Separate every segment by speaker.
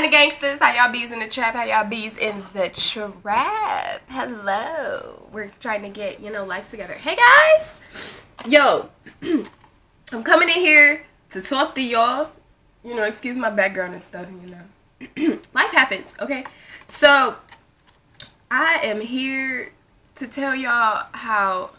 Speaker 1: the gangsters? How y'all bees in the trap? How y'all bees in the trap? Hello. We're trying to get, life together. Hey, guys. Yo, I'm coming in here to talk to y'all. Excuse my background and stuff, Life happens, okay? So, I am here to tell y'all how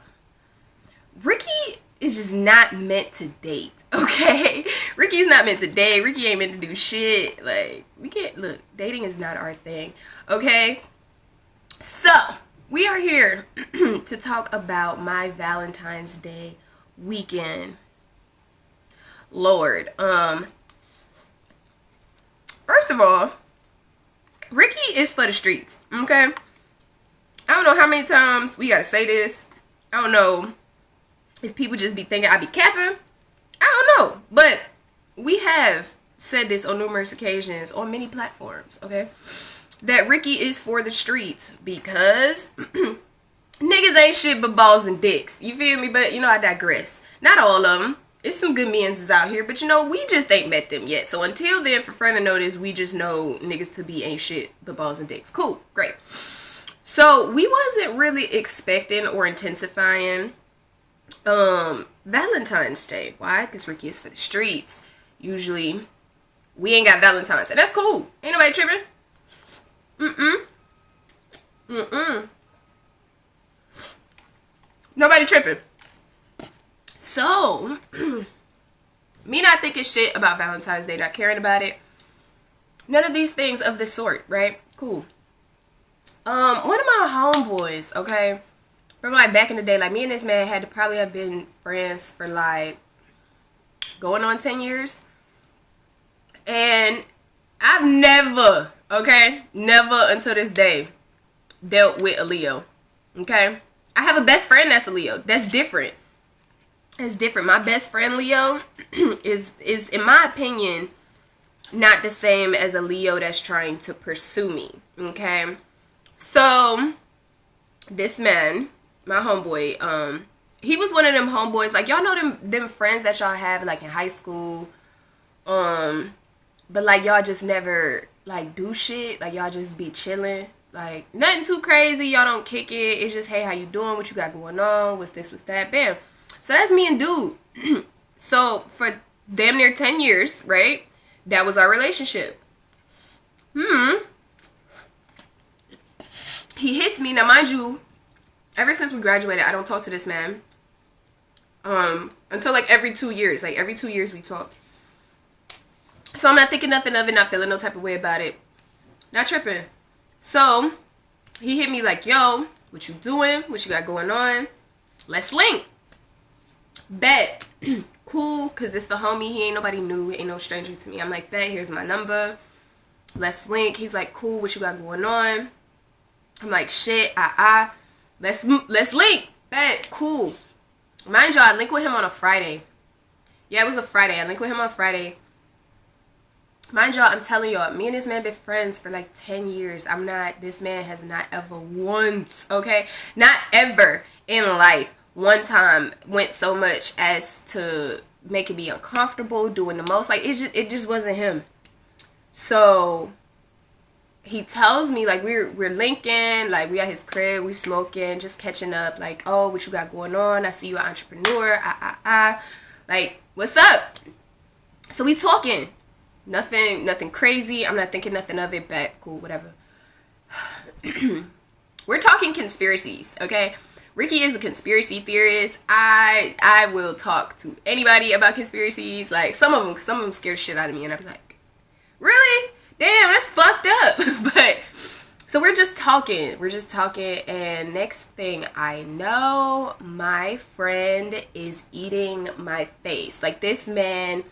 Speaker 1: Ricky is just not meant to date, okay? Ricky's not meant to date. Ricky ain't meant to do shit. Like, we can't, look, dating is not our thing, okay? So, we are here to talk about my Valentine's Day weekend. Lord, first of all, Ricky is for the streets, okay? I don't know how many times we gotta say this. I don't know if people just be thinking I be capping. I don't know. But we have said this on numerous occasions on many platforms, okay? That Ricky is for the streets because niggas ain't shit but balls and dicks. You feel me? But, I digress. Not all of them. It's some good men's out here. But, we just ain't met them yet. So until then, for further notice, we just know niggas to be ain't shit but balls and dicks. Cool. Great. So we wasn't really expecting or intensifying Valentine's Day. Why? Because Ricky is for the streets. Usually we ain't got Valentine's Day. That's cool. Ain't nobody tripping. Nobody tripping. So me not thinking shit about Valentine's Day, not caring about it, none of these things of this sort, right? Cool. One of my homeboys, okay, from like back in the day, like me and this man had to probably have been friends for like going on 10 years. And I've never, okay, never until this day dealt with a Leo, okay? I have a best friend that's a Leo. That's different. It's different. My best friend Leo is in my opinion not the same as a Leo that's trying to pursue me, okay? So this man, my homeboy, he was one of them homeboys, like y'all know them friends that y'all have like in high school, but like y'all just never like do shit, like y'all just be chilling, like nothing too crazy, y'all don't kick it, it's just hey, how you doing, what you got going on, what's this, what's that, bam. So that's me and dude. So for damn near 10 years, right, that was our relationship. He hits me. Now mind you, ever since we graduated, I don't talk to this man until like every 2 years. Like every 2 years we talk. So I'm not thinking nothing of it, not feeling no type of way about it, not tripping. So he hit me like, yo, what you doing, what you got going on, let's link. Bet. Cool, because this the homie, he ain't nobody new, ain't no stranger to me. I'm like, bet, here's my number, let's link. He's like, cool, what you got going on? I'm like, shit, let's link. Bet, cool. Mind y'all, I linked with him on a Friday. Yeah, it was a Friday. I linked with him on Friday. Mind y'all, I'm telling y'all, me and this man been friends for like 10 years. This man has not ever once, okay? Not ever in life, one time went so much as to making me uncomfortable, doing the most. Like, it just wasn't him. So he tells me, like, we're linking, like, we at his crib, we smoking, just catching up, like, oh, what you got going on? I see you an entrepreneur, like, what's up? So we talking, nothing crazy, I'm not thinking nothing of it, but cool, whatever. We're talking conspiracies, okay? Ricky is a conspiracy theorist. I will talk to anybody about conspiracies, like, some of them scare the shit out of me, and I'm like, really? Damn, that's fucked up. But so we're just talking, and next thing I know, my friend is eating my face. Like, this man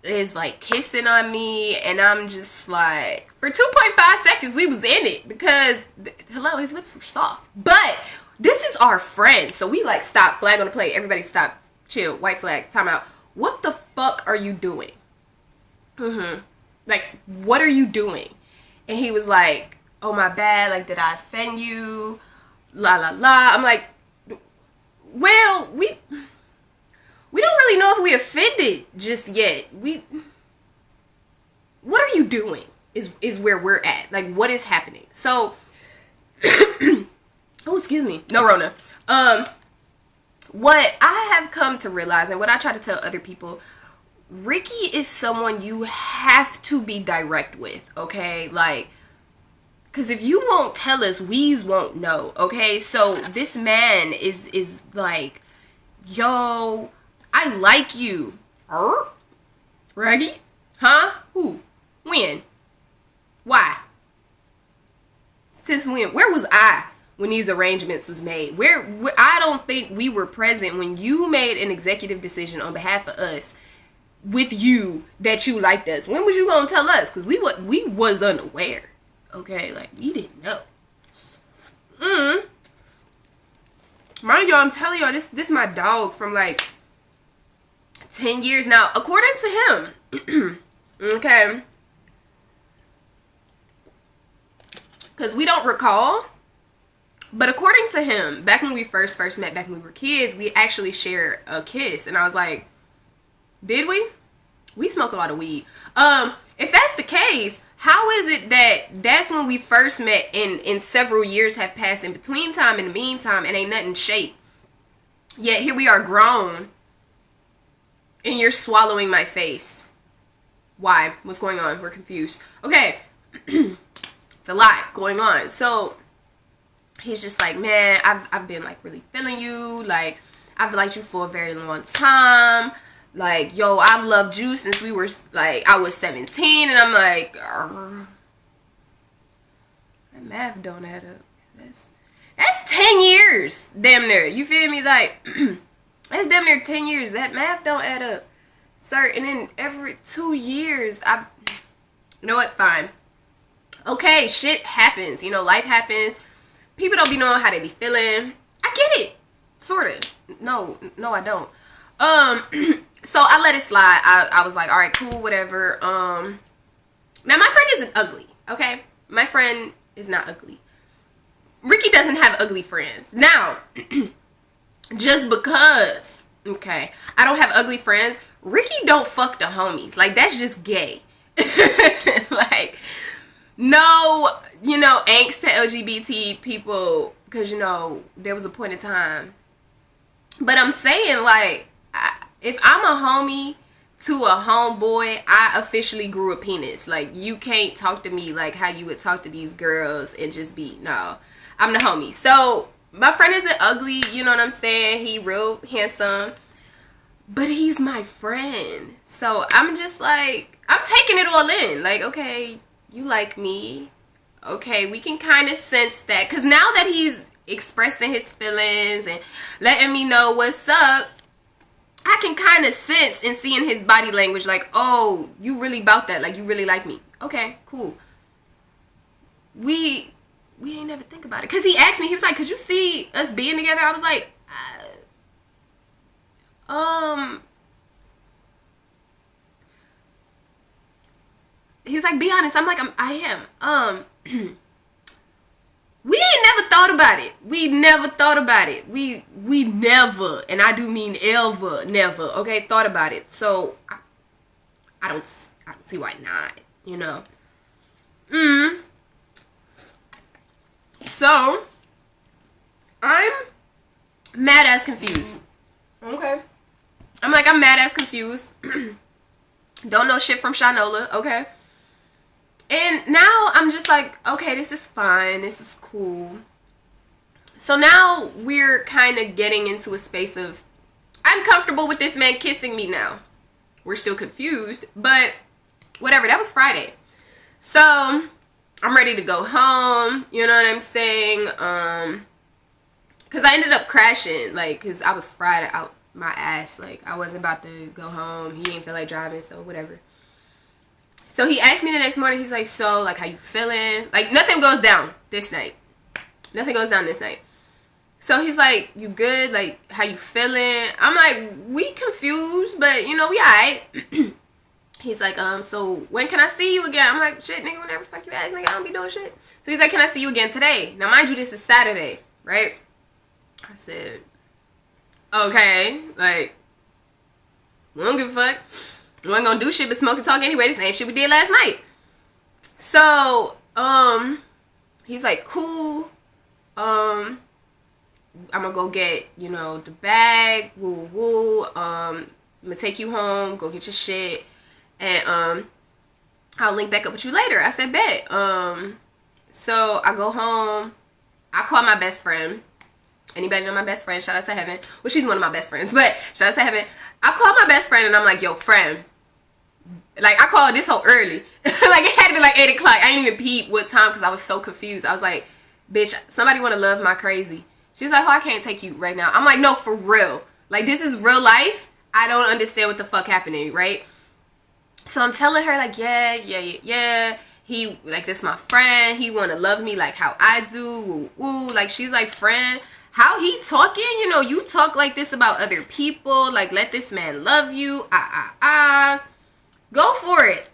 Speaker 1: is like kissing on me, and I'm just like, for 2.5 seconds we was in it because hello, his lips were soft. But this is our friend, so we like stop, flag on the plate, everybody stop, chill, white flag, time out. What the fuck are you doing? Like, what are you doing? And he was like, oh, my bad, like, did I offend you? La la la. I'm like, well, we don't really know if we offended just yet. What are you doing? is where we're at. Like, what is happening? So, oh, excuse me. No, Rona. What I have come to realize, and what I try to tell other people, Ricky is someone you have to be direct with, okay? Like, because if you won't tell us, we's won't know, okay? So this man is like, yo, I like you. Raggy? Huh? Who? When? Why? Since when? Where was I when these arrangements was made? Where I don't think we were present when you made an executive decision on behalf of us with you that you liked us. When was you gonna tell us? Because we was unaware. Okay, like, we didn't know. Mind y'all, I'm telling y'all, this my dog from like 10 years now, according to him. Okay. Because we don't recall, but according to him, back when we first met, back when we were kids, we actually shared a kiss. And I was like, did we? We smoke a lot of weed. If that's the case, how is it that that's when we first met and several years have passed in between time, in the meantime, and ain't nothing shaped? Yet here we are grown, and you're swallowing my face. Why? What's going on? We're confused. Okay. It's a lot going on. So he's just like, man, I've been like really feeling you. Like, I've liked you for a very long time. Like, yo, I've loved you since we were, like, I was 17. And I'm like, that math don't add up. That's 10 years, damn near. You feel me? Like, that's damn near 10 years. That math don't add up, sir. And then every 2 years, you know what? Fine. Okay, shit happens. You know, life happens. People don't be knowing how they be feeling. I get it. Sort of. No, I don't. So I let it slide. I was like, all right, cool, whatever. Now my friend isn't ugly, okay? My friend is not ugly. Ricky doesn't have ugly friends. Now, just because, okay, I don't have ugly friends, Ricky don't fuck the homies. Like, that's just gay. Like, no, you know, angst to LGBT people, because, you know, there was a point in time. But I'm saying, like, if I'm a homie to a homeboy, I officially grew a penis. Like, you can't talk to me like how you would talk to these girls and just be, no, I'm the homie. So, my friend isn't ugly, you know what I'm saying? He real handsome, but he's my friend. So, I'm just like, I'm taking it all in. Like, okay, you like me. Okay, we can kind of sense that. Because now that he's expressing his feelings and letting me know what's up, I can kind of sense and see in his body language, like, oh, you really about that. Like, you really like me. Okay, cool. We ain't never think about it. Because he asked me, he was like, could you see us being together? I was like, he's like, be honest. I'm like, I am. We ain't never thought about it. We never thought about it. We never, and I do mean ever, never, okay, thought about it. So, I don't see why not, you know. So, I'm mad ass confused. Okay. I'm mad ass confused. Don't know shit from Shinola, okay. And now I'm just like, okay, this is fine. This is cool. So now we're kind of getting into a space of, I'm comfortable with this man kissing me now. We're still confused, but whatever. That was Friday. So I'm ready to go home. You know what I'm saying? Because I ended up crashing, like, because I was fried out my ass. Like, I wasn't about to go home. He didn't feel like driving, so whatever. So he asked me the next morning, he's like, so, like, how you feeling? Like, nothing goes down this night. Nothing goes down this night. So he's like, you good? Like, how you feeling? I'm like, we confused, but, you know, we alright. He's like, so when can I see you again? I'm like, shit, nigga, whenever the fuck you ask, nigga, I don't be doing shit. So he's like, can I see you again today? Now, mind you, this is Saturday, right? I said, okay, like, we don't give a fuck. We ain't gonna do shit but smoke and talk anyway. This ain't shit we did last night. So, he's like, cool. I'm gonna go get, you know, the bag, woo woo. I'm gonna take you home, go get your shit, and I'll link back up with you later. I said, bet. So I go home. I call my best friend. Anybody know my best friend? Shout out to Heaven. Well, she's one of my best friends, but shout out to Heaven. I call my best friend and I'm like, yo, friend. Like, I called this whole early. Like, it had to be like 8 o'clock. I didn't even peep what time because I was so confused. I was like, bitch, somebody want to love my crazy. She's like, oh, I can't take you right now. I'm like, no, for real. Like, this is real life. I don't understand what the fuck happening, right? So I'm telling her, like, yeah. He, like, this my friend. He want to love me like how I do. Woo. Like, she's like, friend, how he talking? You know, you talk like this about other people. Like, let this man love you. Go for it.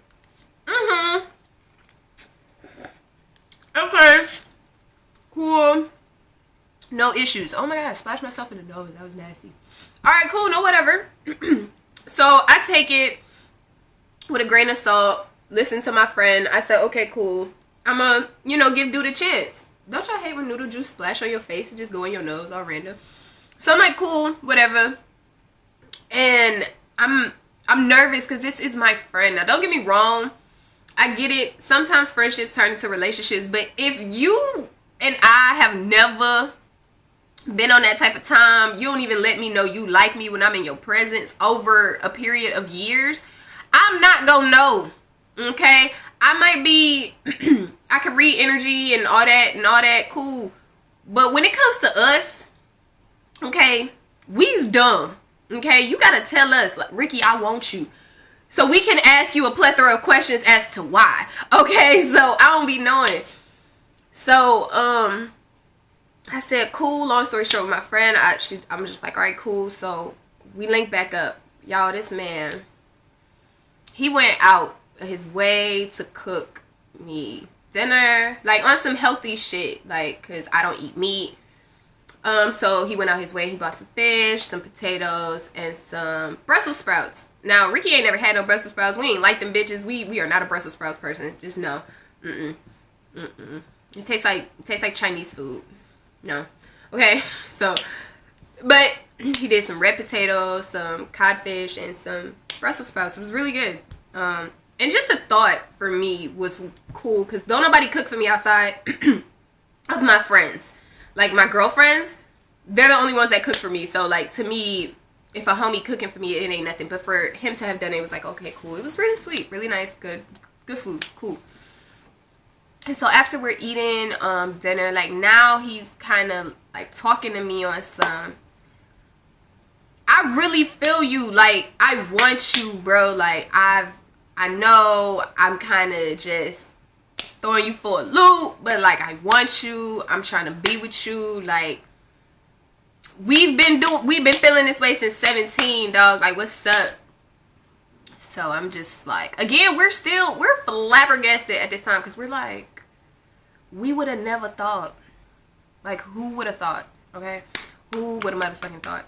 Speaker 1: Okay. Cool. No issues. Oh my god, I splashed myself in the nose. That was nasty. Alright, cool. No, whatever. So, I take it with a grain of salt. Listen to my friend. I said, okay, cool. I'm gonna, you know, give dude a chance. Don't y'all hate when noodle juice splash on your face and just go in your nose all random? So, I'm like, cool. Whatever. And I'm nervous because this is my friend. Now, don't get me wrong. I get it. Sometimes friendships turn into relationships. But if you and I have never been on that type of time, you don't even let me know you like me when I'm in your presence over a period of years, I'm not gonna know. Okay? I might be, I can read energy and all that, cool. But when it comes to us, okay, we's dumb. Okay, you gotta tell us, like, Ricky, I want you. So we can ask you a plethora of questions as to why. Okay, so I don't be knowing. So, I said, cool. Long story short, with my friend, I'm just like, all right, cool. So we linked back up. Y'all, this man, he went out his way to cook me dinner, like on some healthy shit, like, cause I don't eat meat. So he went out his way. He bought some fish, some potatoes, and some Brussels sprouts. Now, Ricky ain't never had no Brussels sprouts. We ain't like them bitches. We are not a Brussels sprouts person. Just no. It tastes like Chinese food. No. Okay. So, but he did some red potatoes, some codfish, and some Brussels sprouts. It was really good. And just the thought for me was cool because don't nobody cook for me outside of my friends. Like, my girlfriends, they're the only ones that cook for me. So, like, to me, if a homie cooking for me, it ain't nothing. But for him to have done it, it was like, okay, cool. It was really sweet, really nice, good food, cool. And so after we're eating dinner, like, now he's kind of like talking to me on some, I really feel you, like, I want you, bro. Like, I know I'm kind of just throwing you for a loop, but like, I want you. I'm trying to be with you. Like, we've been feeling this way since 17, dog. Like, what's up? So I'm just like, again, we're flabbergasted at this time because we're like, we would have never thought. Like, who would have thought? Okay, who would have motherfucking thought?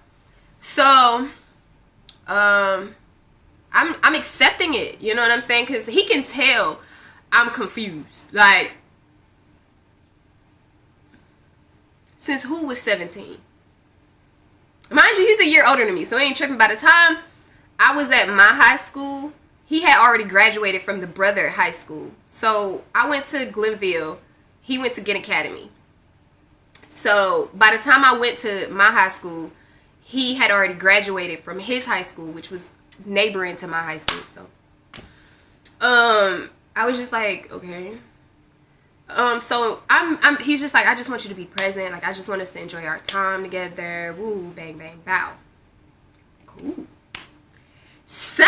Speaker 1: So, I'm accepting it. You know what I'm saying? Because he can tell I'm confused. Like, since who was 17? Mind you, he's a year older than me, so he ain't tripping. By the time I was at my high school, he had already graduated from the brother high school. So I went to Glenville. He went to Ginn Academy. So by the time I went to my high school, he had already graduated from his high school, which was neighboring to my high school. So I was just like, okay. So he's just like, I just want you to be present. Like, I just want us to enjoy our time together. Woo, bang, bang, bow. Cool. So,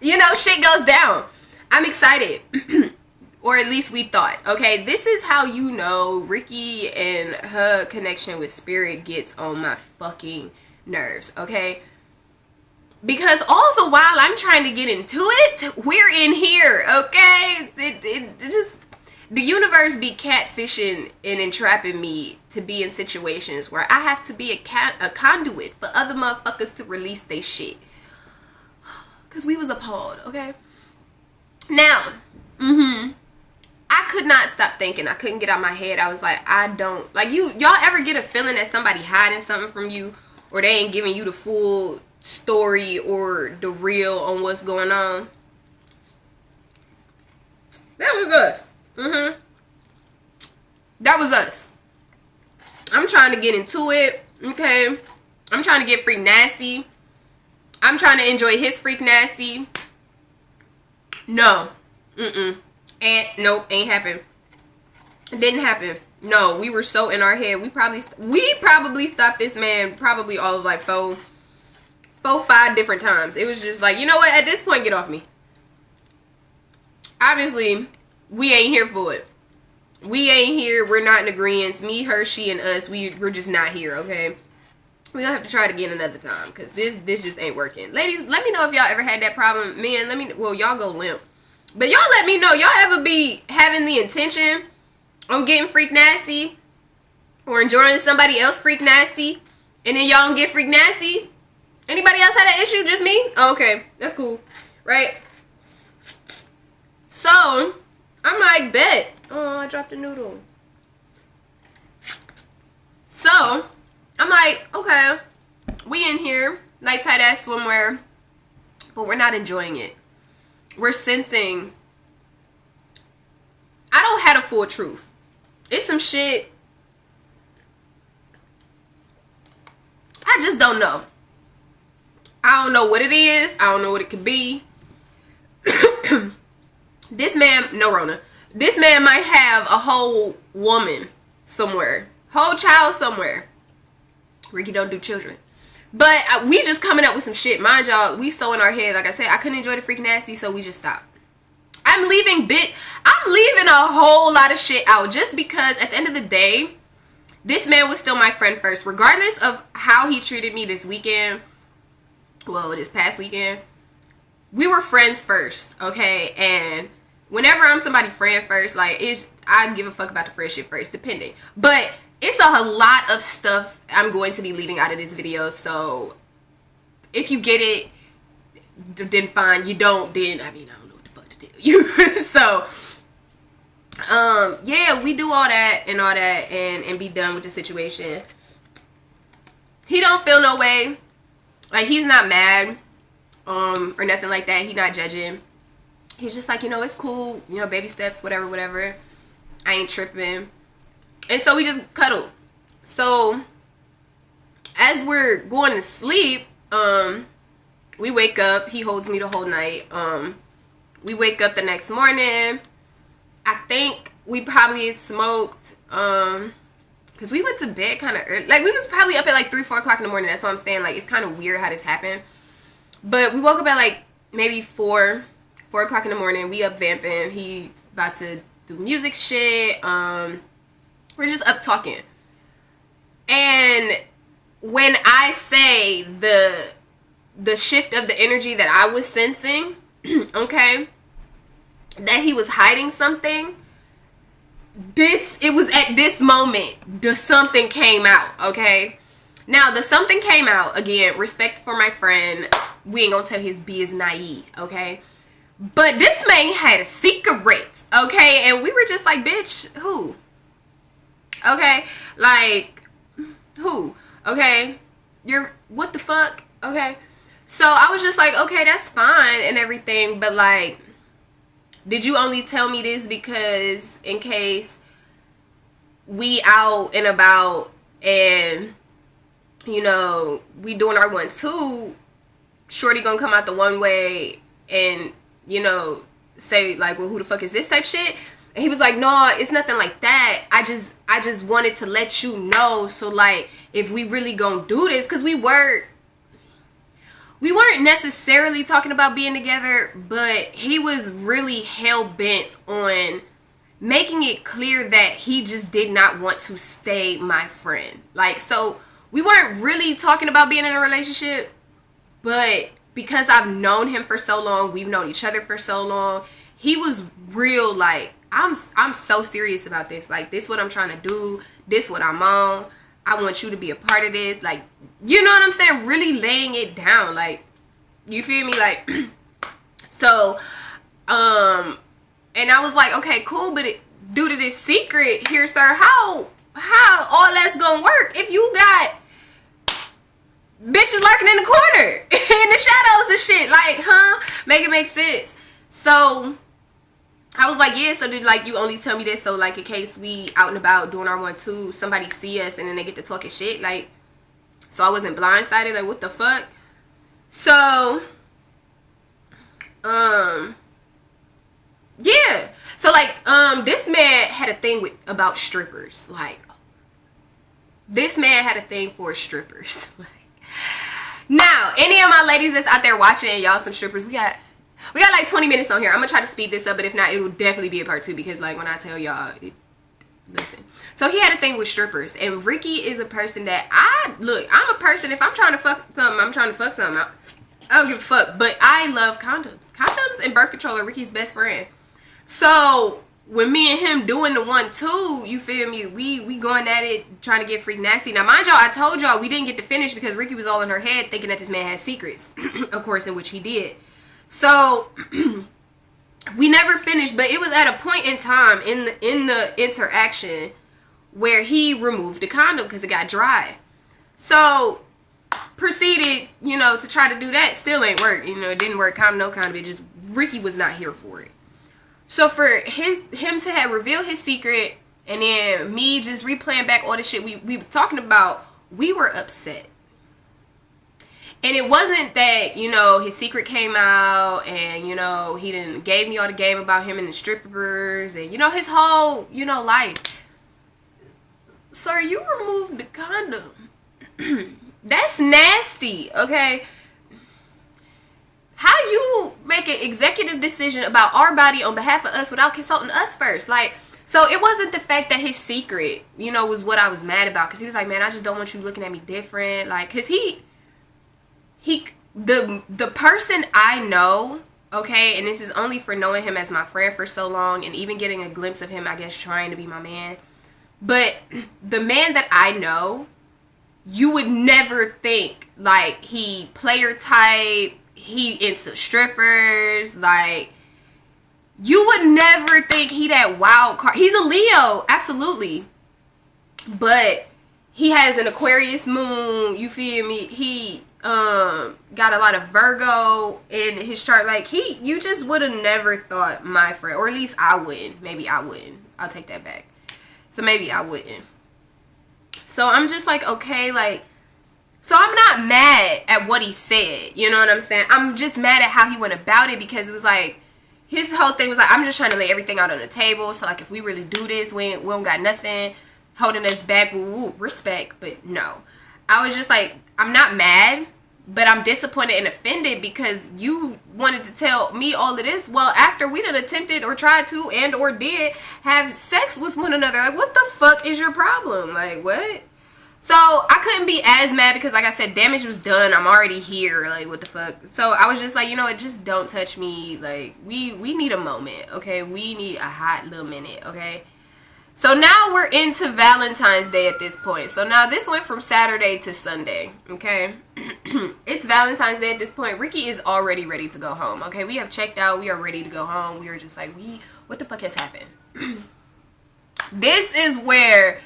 Speaker 1: you know, shit goes down. I'm excited. Or at least we thought. Okay, this is how you know Ricky and her connection with spirit gets on my fucking nerves. Okay? Because all the while I'm trying to get into it, we're in here. Okay? It just... The universe be catfishing and entrapping me to be in situations where I have to be a conduit for other motherfuckers to release their shit. Because we was appalled, okay? Now, think, and I couldn't get out my head. I was like, I don't like y'all ever get a feeling that somebody hiding something from you, or they ain't giving you the full story or the real on what's going on? That was us. That was us. I'm trying to get into it, okay? I'm trying to get freak nasty. I'm trying to enjoy his freak nasty. No. And nope, ain't happened. It didn't happen. No, we were so in our head. We probably stopped this man probably all of like four, 5 different times. It was just like, you know what? At this point, get off me. Obviously, we ain't here for it. We ain't here. We're not in agreement. Me, her, she, and us. We're just not here, okay? We're gonna have to try it again another time, because this just ain't working. Ladies, let me know if y'all ever had that problem. Men, well, y'all go limp. But y'all let me know. Y'all ever be having the intention on getting freak nasty, or enjoying somebody else freak nasty, and then y'all don't get freak nasty? Anybody else had that issue? Just me? Oh, okay. That's cool. Right? So, I'm like, bet. Oh, I dropped a noodle. So, I'm like, okay, we in here, night tight ass swimwear, but we're not enjoying it. We're sensing, I don't have the full truth. It's some shit, I just don't know. I don't know what it is. I don't know what it could be. This man, no Rona. This man might have a whole woman somewhere. Whole child somewhere. Ricky don't do children. But we just coming up with some shit. Mind y'all, we so in our head. Like I said, I couldn't enjoy the freak nasty, so we just stopped. I'm leaving a whole lot of shit out just because at the end of the day, this man was still my friend first. Regardless of how he treated me this weekend, well, this past weekend, we were friends first, okay? And whenever I'm somebody's friend first, like, I give a fuck about the friendship first, depending. But it's a lot of stuff I'm going to be leaving out of this video, so if you get it, then fine. You don't, then, I don't know what the fuck to tell you. So, yeah, we do all that and be done with the situation. He don't feel no way. Like, he's not mad, or nothing like that. He not judging. He's just like, it's cool, baby steps, whatever. I ain't tripping. And so we just cuddle. So as we're going to sleep, we wake up. He holds me the whole night. We wake up the next morning. I think we probably smoked, because we went to bed kind of early. Like, we was probably up at like 3-4 o'clock in the morning. That's what I'm saying. Like, it's kind of weird how this happened. But we woke up at like maybe 4 o'clock in the morning. We up vamping. He's about to do music shit. We're just up talking. And when I say the shift of the energy that I was sensing, okay, that he was hiding something, it was at this moment the something came out, okay? Now, the something came out, again, respect for my friend. We ain't gonna tell his biz naive, okay? But this man had a secret, okay? And we were just like, bitch, who? Okay? Like, who? Okay? What the fuck? Okay? So I was just like, okay, that's fine and everything, but like, did you only tell me this because in case we out and about and, we doing our 1-2, shorty gonna come out the one way and, say like, well, who the fuck is this type shit? And he was like, no, it's nothing like that. I just wanted to let you know. So like, if we really gonna do this, because we weren't necessarily talking about being together, but he was really hell-bent on making it clear that he just did not want to stay my friend. Like, so we weren't really talking about being in a relationship, but because I've known him for so long, we've known each other for so long, he was real like, I'm so serious about this. Like, this what I'm trying to do. This what I'm on. I want you to be a part of this. Like, you know what I'm saying? Really laying it down. Like, you feel me? Like, so, and I was like, okay, cool, but due to this secret here, sir, how all that's gonna work if you got bitches lurking in the corner in the shadows and shit? Like, make it make sense. So I was like, yeah, so did like you only tell me this so like in case we out and about doing our 1-2, somebody see us and then they get to talking shit, like, so I wasn't blindsided, like what the fuck? So yeah, so like this man had a thing about strippers. Like, this man had a thing for strippers. Like, now any of my ladies that's out there watching, y'all some strippers, we got like 20 minutes on here. I'm gonna try to speed this up, but if not, it will definitely be a part 2, because like when I tell y'all, listen. So he had a thing with strippers, and Ricky is a person that I'm a person, if I'm trying to fuck something, I'm trying to fuck something. I don't give a fuck, but I love condoms. Condoms and birth control are Ricky's best friend. So when me and him doing the 1-2, you feel me, we going at it, trying to get freak nasty. Now mind y'all, I told y'all we didn't get to finish because Ricky was all in her head thinking that this man had secrets, of course, in which he did. So we never finished, but it was at a point in time in the interaction where he removed the condom because it got dry. So proceeded, you know, to try to do that. Still ain't work. You know, it didn't work. Condom, no condom. It just, Ricky was not here for it. So for him to have revealed his secret, and then me just replaying back all the shit we was talking about, we were upset. And it wasn't that, you know, his secret came out and, you know, he didn't gave me all the game about him and the strippers and, you know, his whole, you know, life. Sir, you removed the condom. That's nasty, okay? How you make an executive decision about our body on behalf of us without consulting us first? Like, so it wasn't the fact that his secret, you know, was what I was mad about. Because he was like, man, I just don't want you looking at me different. Like, because the person I know, okay, and this is only for knowing him as my friend for so long and even getting a glimpse of him, I guess, trying to be my man. But the man that I know, you would never think, like, he player type, he into strippers, like, you would never think he that wild card. He's a Leo, absolutely. But he has an Aquarius moon, you feel me? He got a lot of Virgo in his chart. Like, you just would have never thought my friend, or at least I wouldn't. Maybe I wouldn't. I'll take that back. So maybe I wouldn't. So I'm just like, okay, like, so I'm not mad at what he said. You know what I'm saying? I'm just mad at how he went about it, because it was like, his whole thing was like, I'm just trying to lay everything out on the table. So like, if we really do this, we don't got nothing holding us back. Woo, respect. But no, I was just like, I'm not mad, but I'm disappointed and offended because you wanted to tell me all of this. Well, after we done attempted or tried to and or did have sex with one another. Like, what the fuck is your problem? Like, what? So I couldn't be as mad because, like I said, damage was done. I'm already here. Like, what the fuck? So I was just like, you know what? Just don't touch me. Like, we need a moment, okay? We need a hot little minute, okay? So now we're into Valentine's Day at this point. So now this went from Saturday to Sunday, okay? It's Valentine's Day at this point. Ricky is already ready to go home, okay? We have checked out. We are ready to go home. We are just like, what the fuck has happened? This is where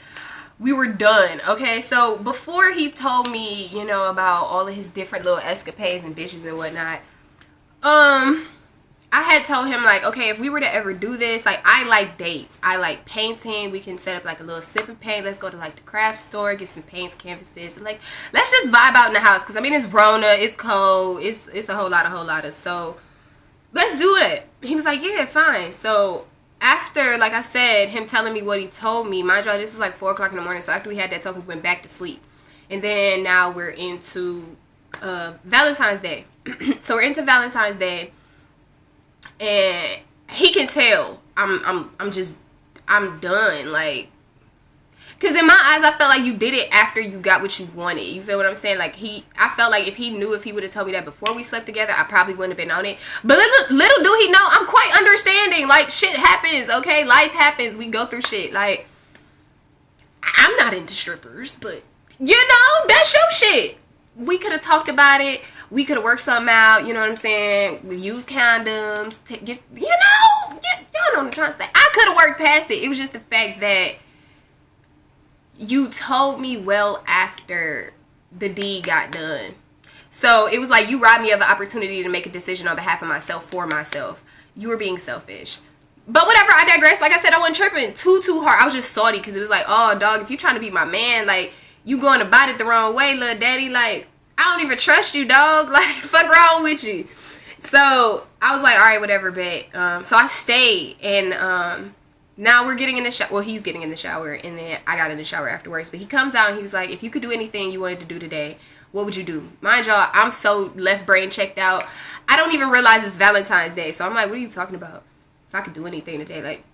Speaker 1: we were done, okay? So before he told me, you know, about all of his different little escapades and bitches and whatnot, I had told him, like, okay, if we were to ever do this, like, I like dates. I like painting. We can set up, like, a little sip and paint. Let's go to, like, the craft store, get some paints, canvases, and, like, let's just vibe out in the house. Because, I mean, it's Rona, it's cold, it's a whole lot of, so let's do it. He was like, yeah, fine. So after, like I said, him telling me what he told me, mind y'all, this was, like, 4 o'clock in the morning. So after we had that talk, we went back to sleep. And then now we're into Valentine's Day. So we're into Valentine's Day. And he can tell I'm done, like, because in my eyes I felt like you did it after you got what you wanted. You feel what I'm saying? Like, I felt like if he would have told me that before we slept together, I probably wouldn't have been on it. But little do he know, I'm quite understanding. Like, shit happens, okay? Life happens. We go through shit. Like, I'm not into strippers, but you know, that's your shit. We could have talked about it. We could have worked something out, you know what I'm saying? We use condoms to get, you know, y'all know what I'm trying to say. I could have worked past it. It was just the fact that you told me well after the deed got done. So it was like you robbed me of an opportunity to make a decision on behalf of myself, for myself. You were being selfish. But whatever, I digress. Like I said, I wasn't tripping too hard. I was just salty because it was like, oh, dog, if you trying to be my man, like, you going about it the wrong way, little daddy. Like, I don't even trust you, dog. Like, fuck wrong with you. So I was like, all right, whatever, bet. So I stayed, and now we're getting in the shower. Well, he's getting in the shower, and then I got in the shower afterwards. But he comes out, and he was like, if you could do anything you wanted to do today, what would you do? Mind y'all, I'm so left brain checked out. I don't even realize it's Valentine's Day. So I'm like, what are you talking about? If I could do anything today, like,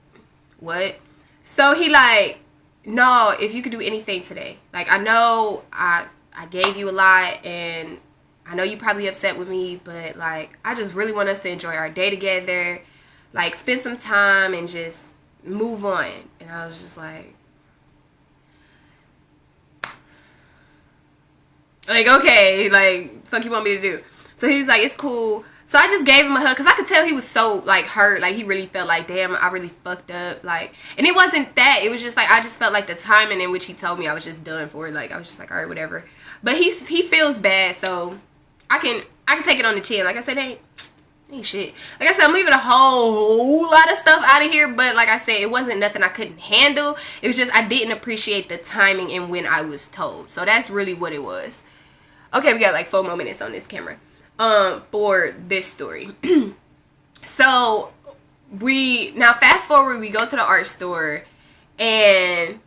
Speaker 1: what? So he like, no, if you could do anything today. Like, I know I gave you a lot, and I know you probably upset with me, but like, I just really want us to enjoy our day together. Like, spend some time and just move on. And I was just like, okay, like, fuck you want me to do? So he was like, it's cool. So I just gave him a hug because I could tell he was so, like, hurt. Like, he really felt like, damn, I really fucked up. Like, and it wasn't that. It was just, like, I just felt like the timing in which he told me I was just done for it. Like, I was just like, all right, whatever. But he feels bad, so I can take it on the chin. Like I said, ain't shit. Like I said, I'm leaving a whole lot of stuff out of here. But like I said, it wasn't nothing I couldn't handle. It was just I didn't appreciate the timing and when I was told. So that's really what it was. Okay, we got like 4 more minutes on this camera. For this story. So now fast forward, we go to the art store, and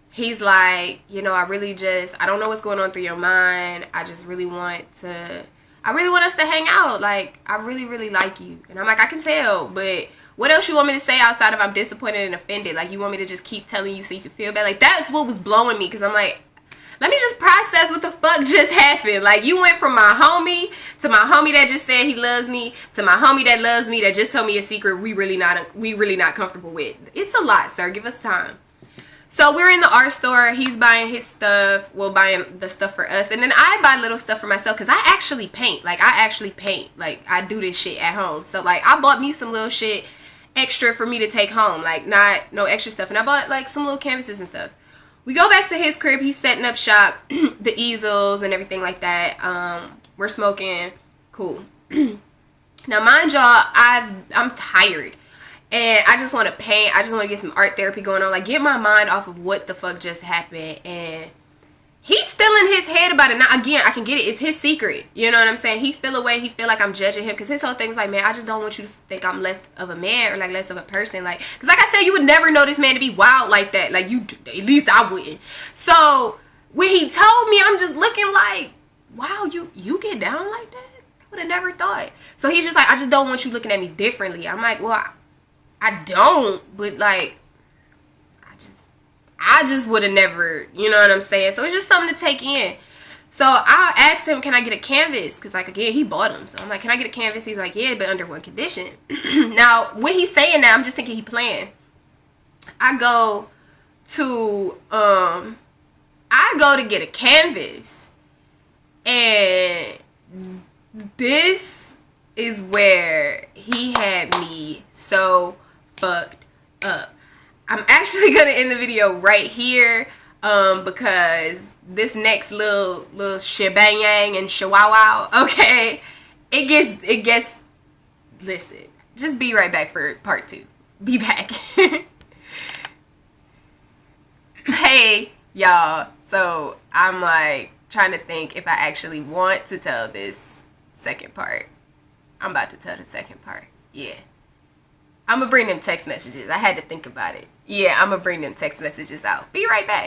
Speaker 1: he's like, you know, I don't know what's going on through your mind. I really want us to hang out. Like, I really like you. And I'm like, I can tell, but what else you want me to say outside of I'm disappointed and offended? Like, you want me to just keep telling you so you can feel bad? Like, that's what was blowing me, because I'm like, let me just process what the fuck just happened. Like, you went from my homie to my homie that just said he loves me to my homie that loves me that just told me a secret we really not comfortable with. It's a lot, sir. Give us time. So we're in the art store. He's buying his stuff. Well, buying the stuff for us. And then I buy little stuff for myself because I actually paint. Like, Like, I do this shit at home. So, like, I bought me some little shit extra for me to take home. Like, no extra stuff. And I bought, like, some little canvases and stuff. We go back to his crib. He's setting up shop, the easels and everything like that. We're smoking. Cool. Now, mind y'all, I'm tired. And I just want to paint. I just want to get some art therapy going on. Like, get my mind off of what the fuck just happened. And he's still in his head about it. Now, again, I can get it. It's his secret. You know what I'm saying? He feel away. He feel like I'm judging him. Because his whole thing was like, man, I just don't want you to think I'm less of a man or, like, less of a person. Like, because like I said, you would never know this man to be wild like that. Like, at least I wouldn't. So, when he told me, I'm just looking like, wow, you get down like that? I would have never thought. So, he's just like, I just don't want you looking at me differently. I'm like, well, I don't, but like, I just would have never, you know what I'm saying? So it's just something to take in. So I asked him, can I get a canvas? Because, like, again, he bought them. So I'm like, can I get a canvas? He's like, yeah, but under one condition. Now, when he's saying that, I'm just thinking he playing. I go to get a canvas. And this is where he had me so fucked up. I'm actually gonna end the video right here because this next little shebang and shawow, okay, it gets listen, just be right back for part 2. Be back. Hey y'all, so I'm like trying to think if I actually want to tell this second part. I'm about to tell the second part. Yeah, I'm gonna bring them text messages. I had to think about it. Yeah, I'm gonna bring them text messages out. Be right back.